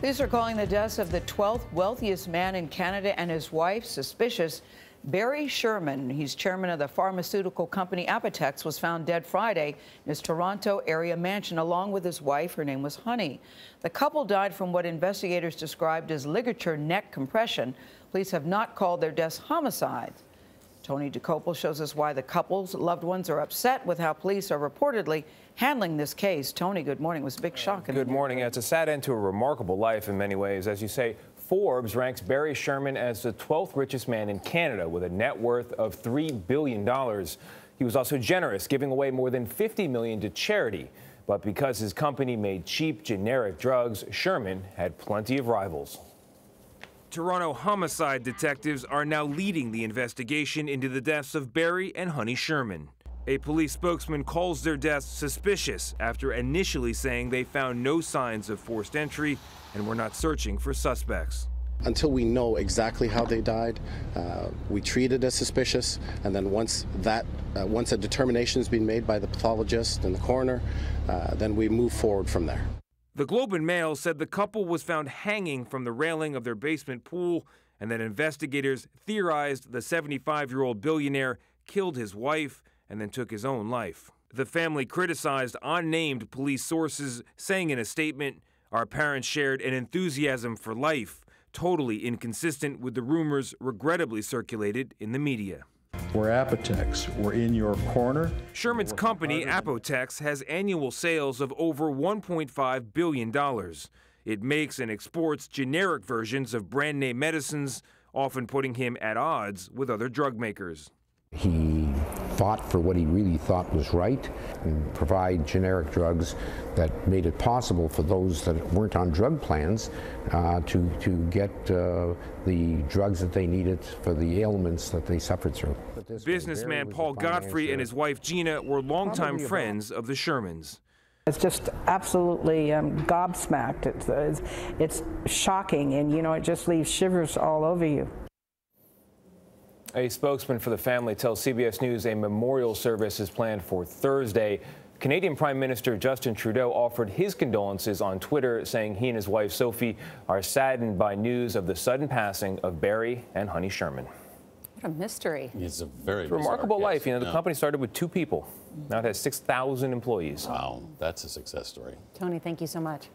Police are calling the deaths of the 12th wealthiest man in Canada and his wife suspicious. Barry Sherman, he's chairman of the pharmaceutical company Apotex, was found dead Friday in his Toronto area mansion along with his wife. Her name was Honey. The couple died from what investigators described as ligature neck compression. Police have not called their deaths homicides. Tony Dokoupil shows us why the couple's loved ones are upset with how police are reportedly handling this case. Tony, good morning. It was a big shock. Good morning. It's a sad end to a remarkable life in many ways. As you say, Forbes ranks Barry Sherman as the 12th richest man in Canada with a net worth of $3 billion. He was also generous, giving away more than $50 million to charity. But because his company made cheap, generic drugs, Sherman had plenty of rivals. Toronto homicide detectives are now leading the investigation into the deaths of Barry and Honey Sherman. A police spokesman calls their deaths suspicious after initially saying they found no signs of forced entry and were not searching for suspects. Until we know exactly how they died, we treat it as suspicious, and then once a determination has been made by the pathologist and the coroner, then we move forward from there. The Globe and Mail said the couple was found hanging from the railing of their basement pool and that investigators theorized the 75-year-old billionaire killed his wife and then took his own life. The family criticized unnamed police sources, saying in a statement, "Our parents shared an enthusiasm for life, totally inconsistent with the rumors regrettably circulated in the media." We're Apotex. We're in your corner. Sherman's company, Apotex, has annual sales of over $1.5 billion. It makes and exports generic versions of brand name medicines, often putting him at odds with other drug makers. He fought for what he really thought was right and provide generic drugs that made it possible for those that weren't on drug plans to get the drugs that they needed for the ailments that they suffered through. Businessman Paul Godfrey and his wife Gina were longtime friends of the Shermans. It's just absolutely gobsmacked. It's shocking, and it just leaves shivers all over you. A spokesman for the family tells CBS News a memorial service is planned for Thursday. Canadian Prime Minister Justin Trudeau offered his condolences on Twitter, saying he and his wife Sophie are saddened by news of the sudden passing of Barry and Honey Sherman. What a mystery. It's a very remarkable life. Case. The company started with 2 people. Now it has 6,000 employees. Wow, that's a success story. Tony, thank you so much.